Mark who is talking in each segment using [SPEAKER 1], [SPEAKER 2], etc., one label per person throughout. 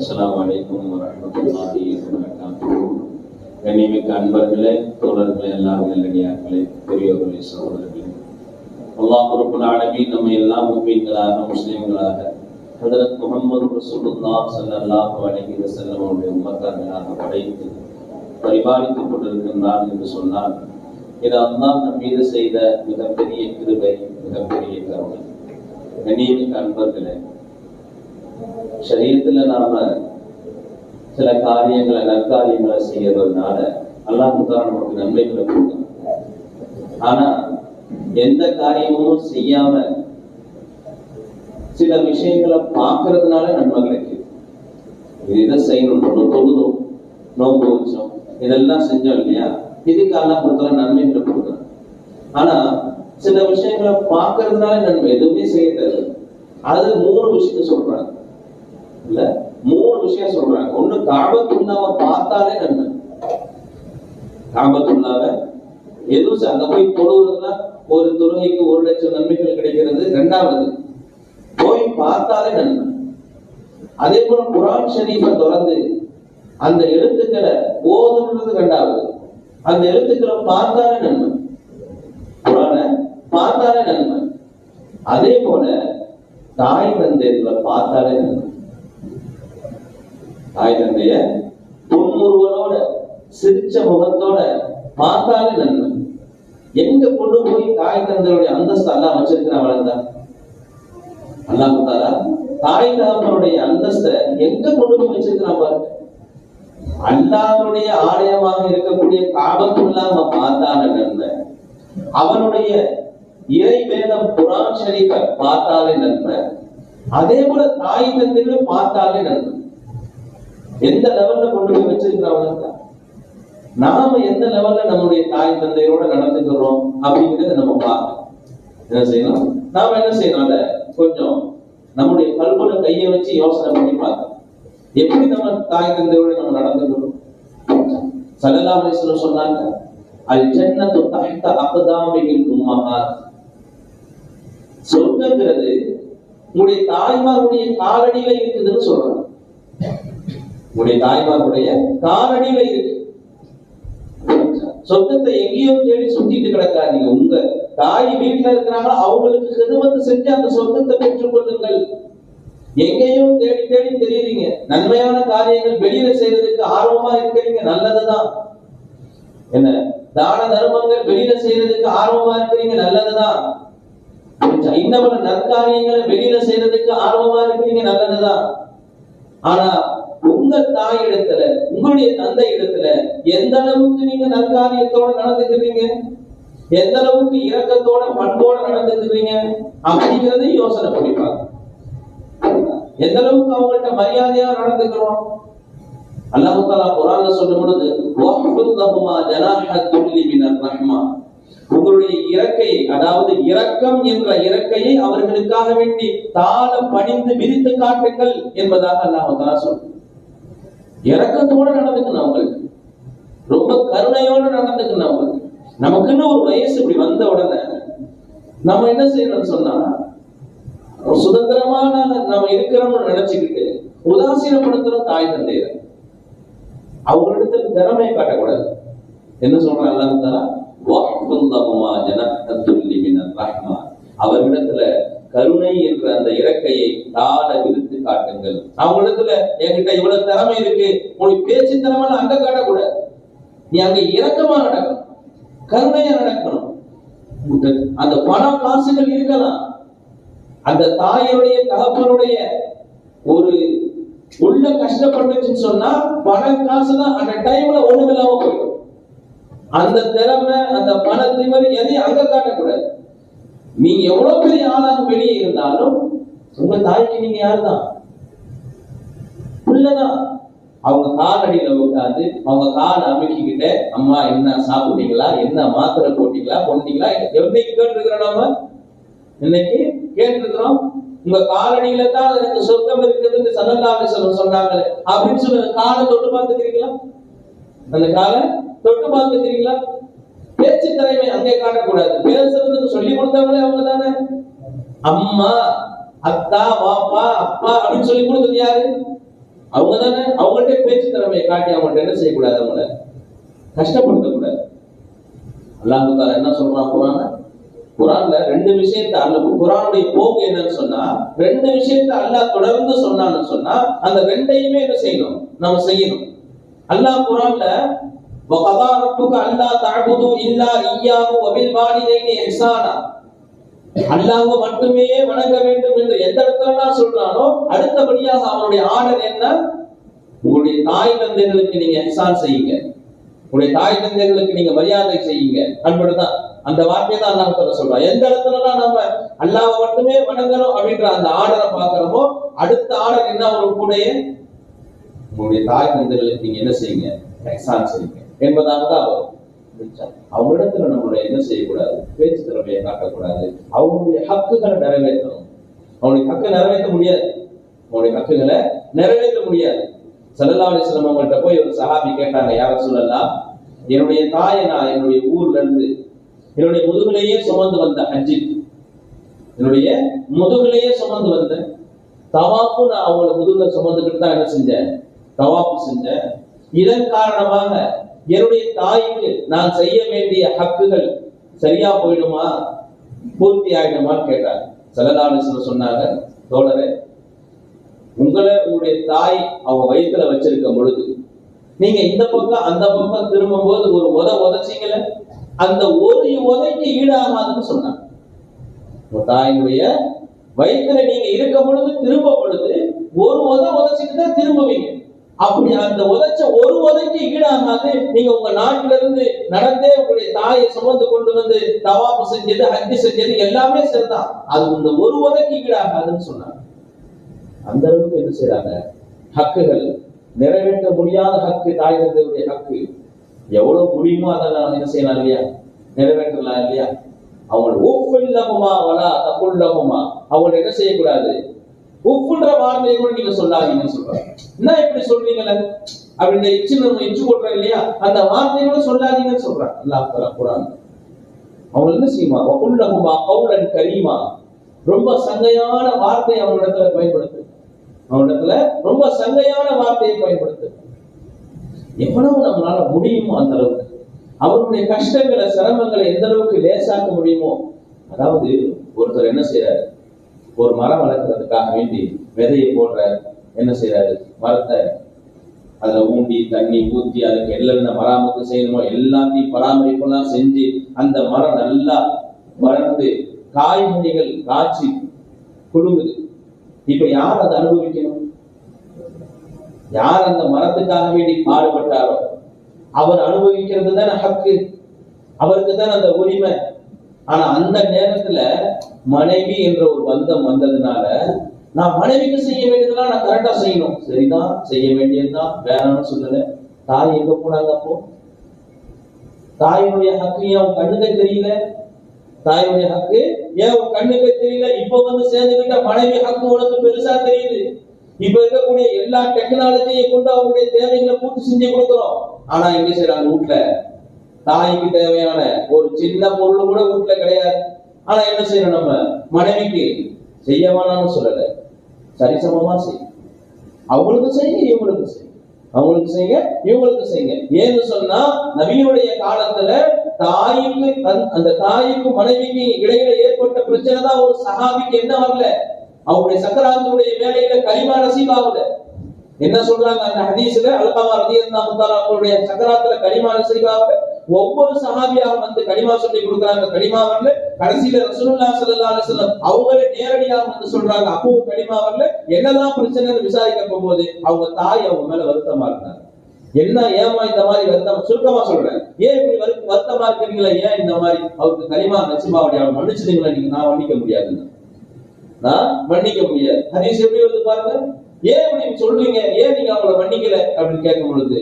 [SPEAKER 1] அஸ்ஸலாமு அலைக்கும் வரஹ்மத்துல்லாஹி வபரகாத்துஹு. கண்ணியமிக்க அன்பர்களே, தோழர்களே, எல்லாம் நல்லடியார்களே, பெரியோர்களே, சகோதரர்களே, அல்லாஹ் ரப்பல் ஆலமீன் நம்மை எல்லாம் முஃமின்களாக, முஸ்லிம்களாக, ஹஜ்ரத் முஹம்மது ரசூலுல்லாஹ் ஸல்லல்லாஹு அலைஹி வஸல்லம் அவருடைய உம்மத்தார்களாக படைத்து பரிபாலித்துக் கொண்டிருக்கின்றான் என்று சொன்னால் இது அல்லாஹ் நம் மீது செய்த மிகப்பெரிய கிருபை, மிகப்பெரிய கருணை. கண்ணியமிக்க அன்பர்களே, ஷரீஅத்துல நாம சில காரியங்களை, நற்காரியங்களை செய்யறதுனால அல்லாஹ் நமக்கு நன்மைகளை கொடுக்கணும். ஆனா எந்த காரியமும் செய்யாம சில விஷயங்களை பார்க்கறதுனால நன்மை கிடைக்குது. இதை செய்யணும், தொழுதோம், நோன்பு வச்சோம், இதெல்லாம் செஞ்சோம் இல்லையா, இதுக்கு அல்லாஹ் நன்மைகளை கொடுக்கணும். ஆனா சில விஷயங்களை பார்க்கறதுனால நன்மை, எதுவுமே செய்ய தேவை. அது 3 விஷயம் சொல்றாங்க, இல்ல 3 விஷயம் சொல்றாங்க. ஒண்ணு, காபத்துல்லாவை பார்த்தாலே நன்மை. காபத்துல்லாவை எதுவும் அங்க போய் தொழுவதுன்னா ஒரு தொழுகைக்கு 1 லட்சம் நன்மைகள் கிடைக்கிறது. 2வது, போய் பார்த்தாலே நன்மை. அதே போல குர்ஆன் ஷரீஃபை திறந்து அந்த எழுத்துக்களை ஓதுறது 2வது. அந்த எழுத்துக்களை பார்த்தாலே நன்மை, குர்ஆனை பார்த்தாலே நன்மை. அதே போல தாய் தந்தையர்களை பார்த்தாலே நன்மை. தாய் தந்தைய புன்முறுவலோட, சிரிச்ச முகத்தோட பார்த்தாலே நன்மை. எங்க கொண்டு போய் தாய் தந்தையுடைய அந்தஸ்து அல்லாஹ் வச்சிருக்கிறான் வளர்ந்தான். அல்லாஹ் தஆலா தாய் தகப்பனுடைய அந்தஸ்தை எங்க கொண்டு போய் வச்சிருக்கிறான் பாருங்க. அல்லாஹ்வுடைய ஆலயமாக இருக்கக்கூடிய காபத்துல்லாஹ் பார்த்தாலே நன்மை, அவனுடைய இறை வேதம் குர்ஆன் ஷரீஃபை பார்த்தாலே நன்மை. அதே போல தாய் தந்தைகளை பார்த்தாலே நன்மை. எந்த லெவல்ல கொண்டு போய் வச்சிருக்கிறவங்க, நாம எந்த லெவல்ல நம்முடைய தாய் தந்தையோட நடந்துக்கிறோம் அப்படிங்கறத நம்ம பார்க்கணும். என்ன செய்யணும், நாம என்ன செய்யணும், அத கொஞ்சம் நம்முடைய கல்புல கையை வச்சு யோசனை பண்ணி பார்க்கணும். எப்படி நம்ம தாய் தந்தையோட நம்ம நடந்துக்கிறோம். ஸல்லல்லாஹு அலைஹி வஸல்லம் சொன்னாங்க, அல் ஜன்னத்து தஹ்த அக்தாமில் உம்மஹாத். சொர்க்கங்கிறது உங்களுடைய தாய்மாருடைய காலடியில இருக்குதுன்னு சொல்றாங்க. உங்களுடைய தாய்மாருடைய காலடியில இருக்கு. சொர்க்கத்தை எங்கேயோ தேடி சுத்திட்டு கிடக்காதீங்க. உங்க தாய் வீட்டுல இருக்கிறாங்க, அவங்களுக்கு ஹிதமத் செஞ்சு அந்த சொர்க்கத்தை பெற்றுக் கொள்ளுங்கள். எங்கேயோ தேடி தேடி தெரியுறீங்க, நன்மையான காரியங்கள் வெளியில செய்யறதுக்கு ஆர்வமா இருக்கிறீங்க, நல்லதுதான். என்ன தான தர்மங்கள் வெளியில செய்யறதுக்கு ஆர்வமா இருக்கிறீங்க, நல்லதுதான். இன்னவன நற்காரியங்களை வெளியில செய்யறதுக்கு ஆர்வமா இருக்கிறீங்க, நல்லதுதான். ஆனா உங்க தாய் இடத்துல, உங்களுடைய தந்தை இடத்துல எந்த அளவுக்கு நீங்க நற்காரியத்தோட நடந்துக்கிறீங்க, எந்த அளவுக்கு இரக்கத்தோட பண்போட நடந்துக்கிறீங்க அப்படிங்கறத யோசனை பண்ணிப்பாங்க. எந்த அளவுக்கு அவங்கள்ட்ட மரியாதையா நடந்துக்கிறோம். அல்லாஹ் தஆலா குர்ஆன்ல சொல்லும் பொழுது, வஹ்ஃபித் லஹுமா ஜனாஹ துல்லி மினர் ரஹ்மா, உங்களுடைய இறக்கையை, அதாவது இரக்கம் என்ற இறக்கையை அவர்களுக்காக வேண்டி தாழ பணிந்து விரித்து காட்டுங்கள் என்பதாக அல்லாஹ் தஆலா சொல்றார். இரக்கத்தோட நடந்துக்கணும், அவங்களுக்கு ரொம்ப கருணையோட நடந்துக்கணும். அவங்களுக்கு நமக்குன்னு ஒரு வயசு இப்படி வந்த உடனே நம்ம என்ன செய்யணும்னு சொன்னா, சுதந்திரமா நம்ம இருக்கிறோம்னு நினைச்சுக்கிட்டு உதாசீனப்படுத்துறோம் தாய் தந்தையரை. அவங்களிடத்துல திறமையை காட்டக்கூடாது. என்ன சொல்றான் அல்லாஹ் தஆலா, வஹ்ஃபித் லஹுமா ஜனாஹ துல்லி மினர் ரஹ்மா, அவர்களிடத்துல கருணை என்ற அந்த இறக்கையை தாழ விரித்து காட்டுங்கள். அவங்களிடத்துல என்கிட்ட இவ்வளவு திறமை இருக்கு, உனக்கு பேச்சு திறமை அங்க காட்டக்கூடாது. நீ அங்க இரக்கமா நடக்கணும், கருணையா நடக்கணும். அந்த பணம் காசுகள் இருக்கலாம், அந்த தாயுடைய தகப்பனுடைய ஒரு உள்ள கஷ்டப்பட்டுச்சுன்னு சொன்னா பணம் காசுதான் அந்த டைம்ல ஒண்ணுமில்லாம போயிடும். அந்த திறமை, அந்த பணத்திமர் எதையும் அங்க காட்டக்கூடாது. நீ எவ்வளவு பெரிய ஆளாக வெளியே இருந்தாலும் உங்க தாய்க்கு நீங்க யாருதான், உள்ளதான். அவங்க கால் அடியில உட்காந்து அவங்க கால் அமுக்கிக்கிட்ட, அம்மா என்ன சாப்பிட்டீங்களா, என்ன மாத்திரை போட்டீங்களா, கொண்டீங்களா, என்னைக்கு கேட்டிருக்கிறோம், நாம இன்னைக்கு கேட்டிருக்கிறோம். உங்க காலடியில தான் எனக்கு சொர்க்கம் இருக்குதுன்னு ஸல்லல்லாஹு அலைஹி வஸல்லம் சொன்னாங்களே அப்படின்னு சொல்லி காலை தொட்டு பார்த்துக்கிறீங்களா, அந்த காலை தொட்டு பார்த்துக்கிறீங்களா. பேச்சு திறமை அங்கே காட்டக்கூடாது. பேசுறதுக்கு சொல்லி கொடுத்தவங்களே அவங்க தானே. அம்மா அத்தா வாப்பா அப்பா அப்படின்னு சொல்லி கொடுத்தது யாரு? அவங்க தானே. அவங்கள்ட்ட பேச்சு திறமையை காட்டி அவங்கள்ட்ட என்ன செய்யக்கூடாது, அவங்கள கஷ்டப்படுத்தக்கூடாது. அல்லாஹ் தஆலா என்ன சொல்றான் குர்ஆன்ல ரெண்டு விஷயத்தை அல்லாஹ், குர்ஆனுடைய போக்கு என்னன்னு சொன்னா ரெண்டு விஷயத்தை அல்லாஹ் தொடர்ந்து சொன்னான்னு சொன்னா அந்த ரெண்டையுமே என்ன செய்யணும், நாம செய்யணும். அல்லாஹ் குர்ஆன்ல வகதா ரப்புக அல்லா தஅபுது இல்லா இய்யாஹு வபில் வாலிதைனி இஹ்சானா, அல்லாஹ்வை மட்டுமே வணங்க வேண்டும் என்று எந்த இடத்துலலாம் சொல்றானோ அடுத்தபடியாக அவனுடைய ஆர்டர் என்ன, உங்களுடைய தாய் தந்தைகளுக்கு நீங்க இஹ்சான் செய்யுங்க, உங்களுடைய தாய் தந்தைகளுக்கு நீங்க மரியாதை செய்யுங்க, அன்புதான். அந்த வார்த்தையை தான் அல்லாஹ் தஆலா சொல்றான். எந்த இடத்துலலாம் நம்ம அல்லாஹ்வை மட்டுமே வணங்கணும் அப்படின்ற அந்த ஆர்டரை பார்க்கிறோமோ அடுத்த ஆர்டர் என்ன வரும், கூடயே உங்களுடைய தாய் தந்தைகளுக்கு நீங்க என்ன செய்யுங்க, இஹ்சான் செய்யுங்க என்பதாக தான் வரும். அவங்களிடத்துல நம்மளுடைய என்ன செய்யக்கூடாது, பேச்சு திறமையை காட்டக்கூடாது. அவங்களுடைய ஹக்குகளை நிறைவேற்றணும். அவனுடைய ஹக்கை நிறைவேற்ற முடியாது, அவனுடைய ஹக்குகளை நிறைவேற்ற முடியாது. ஸல்லல்லாஹு அலைஹி வஸல்லம் அவங்கள்ட்ட போய் ஒரு சஹாபி கேட்டாங்க, யா ரசூலல்லாஹ், என்னுடைய தாயை நான் என்னுடைய ஊர்ல இருந்து என்னுடைய முதுகிலேயே சுமந்து வந்த ஹஜ்ஜி, என்னுடைய முதுகிலேயே சுமந்து வந்தேன், தவாப்பு நான் அவங்கள முதுகுல சுமந்துக்கிட்டு தான் என்ன செஞ்சேன், தவாப்பு செஞ்சேன். இதன் காரணமாக என்னுடைய தாய்க்கு நான் செய்ய வேண்டிய ஹக்குகள் சரியா போயிடுமா, பூர்த்தி ஆயிடுமான்னு கேட்டாங்க. ஸல்லல்லாஹு அலைஹி வஸல்லம் சொன்னாங்க, தோழரே, உங்களுடைய தாய் அவங்க வயிற்றுல வச்சிருக்கும் பொழுது நீங்க இந்த பக்கம் அந்த பக்கம் திரும்பும் போது ஒரு உதைச்சீங்கள, அந்த ஒரு உதைக்கு ஈடாகாதுன்னு சொன்னாங்க. உங்க தாயினுடைய வயிற்றுல நீங்க இருக்கும் பொழுது திரும்பும் பொழுது ஒரு உதைச்சிட்டு தான் திரும்புவீங்க. அப்படி அந்த உதைச்ச ஒரு உதைக்கு ஈடாகாது. நீங்க உங்க நாட்டில இருந்து நடந்தே உங்களுடைய தாயை சுமந்து கொண்டு வந்து தவாப்பு செஞ்சது, ஹஜ்ஜி செஞ்சது எல்லாமே சரிதான், அது இந்த ஒரு உதைக்கு ஈடாகாதுன்னு சொன்னாங்க. அந்த அளவுக்கு என்ன செய்யறாங்க, ஹக்குகள் நிறைவேற்ற முடியாத ஹக்கு, தாய் தந்தையுடைய ஹக்கு எவ்வளவு முடியுமோ அதெல்லாம் என்ன செய்யலாம் இல்லையா, நிறைவேற்றலாம் இல்லையா. அவங்க ஊஃபில்லஹுமா வலா தகுல்லஹுமா, அவங்க என்ன செய்யக்கூடாது, உப்புன்ற வார்த்தையை கூட நீங்க சொல்லாதீங்கன்னு சொல்றாங்க. என்ன இப்படி சொல்றீங்களே அப்படின்னு இச்சு போடுறோம் இல்லையா, அந்த வார்த்தையை கூட சொல்லாதீங்கன்னு சொல்றாங்க அல்லாஹ் தஆலா குர்ஆன். அவங்க என்ன செய்யுமா, வகுல்லஹுமா கௌலன் கரீமா, ரொம்ப சங்கையான வார்த்தையை அவங்க இடத்துல பயன்படுத்து, அவங்க இடத்துல ரொம்ப சங்கையான வார்த்தையை பயன்படுத்து. எவ்வளவு நம்மளால முடியுமோ அந்த அளவுக்கு அவருடைய கஷ்டங்களை சிரமங்களை எந்த அளவுக்கு லேசாக்க முடியுமோ. அதாவது ஒருத்தர் என்ன செய்யறாரு, ஒரு மரம் வளர்க்கறதுக்காக வேண்டி விதையை போடுற, என்ன செய்யறாரு, மரத்தை அதுல ஊண்டி தண்ணி ஊத்தி அதுக்கு என்னென்ன மராமத்து செய்யணுமோ எல்லாத்தையும் பராமரிப்பெல்லாம் செஞ்சு அந்த மரம் நல்லா வளர்ந்து காய்கனிகள் காய்ச்சி குடுங்குது. இப்ப யார் அதை அனுபவிக்கணும், யார் அந்த மரத்துக்காக வேண்டி பாடுபட்டாரோ அவர் அனுபவிக்கிறது தானே ஹக்கு, அவருக்கு தானே அந்த உரிமை. ஆனா அந்த நேரத்துல மனைவி என்ற ஒரு பந்தம் வந்ததுனால நான் மனைவிக்கு செய்ய வேண்டியதெல்லாம் நான் கரெக்டா செய்யணும், சரிதான் செய்ய வேண்டியதுதான், வேணாம்னு சொல்லல. தாய் எங்க போனாங்க அப்போ? தாயினுடைய ஹக்கு ஏன் உன் கண்ணுக்கு தெரியல, தாயினுடைய ஹக்கு ஏன் உன் கண்ணுக்கு தெரியல? இப்ப வந்து சேர்ந்துக்கிட்ட மனைவி ஹக்கு உனக்கு பெருசா தெரியுது. இப்ப இருக்கக்கூடிய எல்லா டெக்னாலஜியை கொண்டு அவங்களுடைய தேவைகளை பூர்த்தி செஞ்சு கொடுக்குறோம். ஆனா எங்க செய்யறாங்க, வீட்டுல தாய்க்கு தேவையான ஒரு சின்ன பொருள் கூட வீட்டுல கிடையாது. ஆனா என்ன செய்யணும், நம்ம மனைவிக்கு செய்ய வேணாம்னு சொல்லல, சரிசமமா செய்யும். அவங்களுக்கு செய்யுங்க, இவங்களுக்கு செய்யுங்க, அவங்களுக்கு செய்யுங்க, இவங்களுக்கு செய்யுங்க. ஏன்னு சொன்னா நபியுடைய காலத்துல தாய்க்கு அந்த தாய்க்கும் மனைவிக்கு இடையில ஏற்பட்ட பிரச்சனை தான் ஒரு சஹாபிக்கு என்ன வரல, அவருடைய சக்கராத்துடைய வேலையில கலிமா நசீபாவுல. என்ன சொல்றாங்க அந்த ஹதீஸ்ல, அல்கமா ரலியல்லாஹு தஆலா அவருடைய சக்கராத்துல கலிமா நசீபாவுல ஒவ்வொரு சஹாபியாக வந்து கலிமா சொல்லி கொடுக்குறாங்க. கலிமா வரல, கடைசியில ரசூலுல்லாஹி ஸல்லல்லாஹு அலைஹி வஸல்லம் அவங்களே நேரடியாக வந்து சொல்றாங்க, அப்பவும் கலிமா வரல, என்னதான் பிரச்சனைன்னு விசாரிக்க போகும்போது அவங்க தாய் அவங்க மேல வருத்தமா இருந்தாங்க. என்ன ஏமா இந்த மாதிரி வருத்தம், சுருக்கமா சொல்றேன், ஏன் இப்படி வருத்தமா இருக்கிறீங்களா, ஏன் இந்த மாதிரி அவருக்கு கலிமா நசீபாவுடைய அவர் மன்னிச்சிட்டீங்களா, நீங்க நான் மன்னிக்க முடியாதுன்னு, நான் மன்னிக்க முடியாது. ஹதீஸ் எப்படி வருது பாருங்க, ஏன் இப்படி சொல்றீங்க, ஏன் நீங்க அவங்கள மன்னிக்கல அப்படின்னு கேட்கும் பொழுது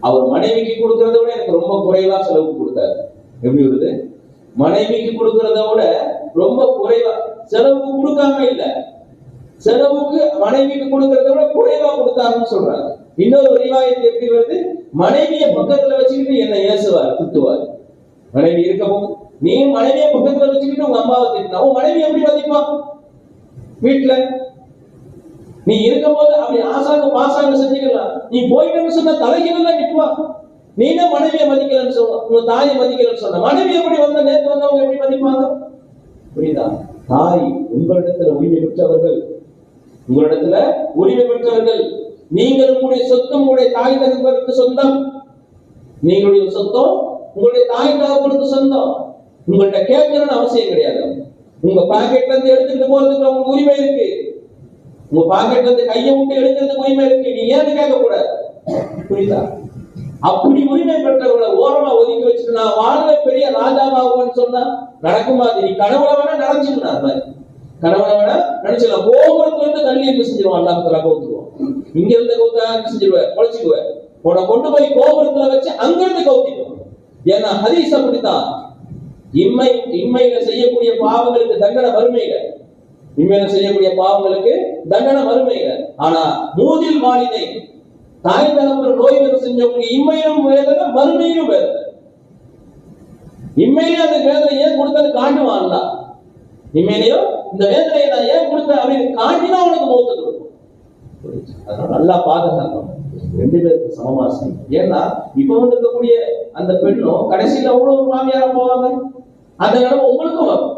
[SPEAKER 1] அவர் மனைவிக்கு கொடுக்கறத விட எனக்கு ரொம்ப குறைவா செலவுக்கு கொடுத்தாரு. எப்படி வருது, மனைவிக்கு கொடுக்கறத விட ரொம்ப குறைவா, செலவுக்கு கொடுக்காம இல்ல, செலவுக்கு மனைவிக்கு கொடுக்கறத விட குறைவா கொடுத்தாருன்னு சொல்றாங்க. இன்னொரு ரிவாயத் எப்படி வருது, மனைவியை பக்கத்துல வச்சுக்கிட்டு என்ன ஏசுவார், திட்டுவார். மனைவி இருக்க போகும், நீ மனைவியை பக்கத்துல வச்சுக்கிட்டு உங்க அம்மாவை திட்டினா உன் மனைவி எப்படி மதிப்பான்? வீட்டுல நீ இருக்கும்போது அப்படி ஆசாங்க பாசாங்க செஞ்சுக்கலாம். நீ போயிட்டேன்னு சொன்னா தலைகீழ நிற்பா. நீனே மனைவியை மதிக்கலன்னு சொன்ன, உங்க தாயை மதிக்கலன்னு சொன்ன, மனைவி எப்படி வந்த நேற்று வந்தவங்க எப்படி மதிப்பாங்க? புரியுதா? தாய் உங்களிடத்துல உரிமை பெற்றவர்கள், உங்களிடத்துல உரிமை பெற்றவர்கள். நீங்கள் உங்களுடைய சொத்தும் உங்களுடைய தாய் தகப்பனுக்கு சொந்தம். நீங்களுடைய சொத்தம் உங்களுடைய தாய் தகப்பனுக்கு சொந்தம். உங்கள்கிட்ட கேட்கணும்னு அவசியம் கிடையாது. உங்க பாக்கெட்ல இருந்து எடுத்துட்டு போறதுக்கு உங்களுக்கு உரிமை இருக்கு. உங்க பாக்கெட்ல இருந்து கையை விட்டு எடுக்கிறதுக்கு உரிமை இருக்கு. நீ ஏன்னு கேட்க கூடாது. புரியுதா? அப்படி உரிமை பெற்றவர்களை ஓரமா ஒதுக்கி வச்சுட்டு நான் வாழ்வை பெரிய ராஜாவாகுன்னு சொன்னா நடக்குமா? நீ கனவுல வேணா நினைச்சுக்கணும். அது மாதிரி கனவுல வேணா நினைச்சுக்கலாம். கோபுரத்துல இருந்து தள்ளி இருந்து செஞ்சிருவான். அல்லாஹ் கவுத்துருவோம். இங்க இருந்து கவுத்தா செஞ்சிருவேன், பொழைச்சுக்குவேன். உன்னை கொண்டு போய் கோபுரத்துல வச்சு அங்கிருந்து கவுத்திடுவோம். ஏன்னா ஹதீஸ் அப்படித்தான். இம்மையில செய்யக்கூடிய பாவங்களுக்கு தண்டனை வறுமையில, இம்மையில செய்யக்கூடிய பாவங்களுக்கு தண்டனை வறுமையில. ஆனா மூதில் வாலிதை, தாய் தகப்பன் நோய் வந்து செஞ்சவங்களுக்கு இம்மையிலும் வேதனை மறுமையிலும் வேதனை. இம்மையிலே அந்த வேதனை ஏன் கொடுத்தது காட்டுவான்ல. இம்மையிலையும் இந்த வேதனையை நான் ஏன் கொடுத்தேன் அப்படின்னு காட்டினா அவனுக்கு மௌத்து கொடுக்கும். அதனால நல்லா பாதுகாக்கணும். ரெண்டு பேருக்கு சமமா செய்யும். ஏன்னா இப்ப வந்து இருக்கக்கூடிய அந்த பெண்ணும் கடைசியில அவ்வளவு ஒரு மாமியாரா போவாங்க. அந்த நிலைமை உங்களுக்கும் வரும்.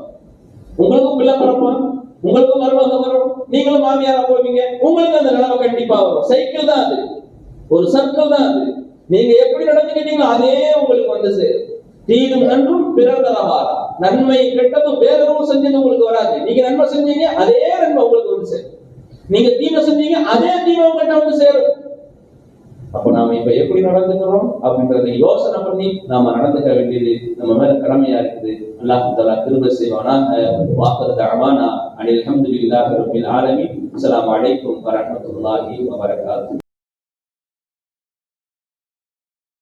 [SPEAKER 1] உங்களுக்கும் பிள்ளை பிறப்பான், உங்களுக்கும் மருமக வரும், நீங்களும் மாமியாரா போவீங்க. உங்களுக்கு அந்த நிலைமை கண்டிப்பா வரும். சைக்கிள் தான் அது, ஒரு சர்க்கிள் தான் அது. நீங்க எப்படி நடந்துக்கிட்டீங்களோ அதே உங்களுக்கு வந்து சேரும். தீதும் நன்றும் பிறர் தரவாரா. நன்மை கெட்டதும் வேறவும் செஞ்சது உங்களுக்கு வராது. நீங்க நன்மை செஞ்சீங்க அதே நன்மை உங்களுக்கு வந்து சேரும். நீங்க தீமை செஞ்சீங்க அதே தீமை உங்கள்கிட்ட வந்து சேரும். அப்ப நாம இப்ப எப்படி நடந்துக்கிறோம் அப்படின்றத யோசனை பண்ணி நாம நடந்துக்க வேண்டியது நம்ம மேல கடமையா இருக்குது. அல்லாஹ் தஆலா கிருபை செய்வானாக. வாக்கர் தஅவானா அனில் ஹம்துலில்லாஹி ரப்பில் ஆலமீன். அஸ்ஸலாமு அலைக்கும் வரஹ்மத்துல்லாஹி வபரகாத்துஹு.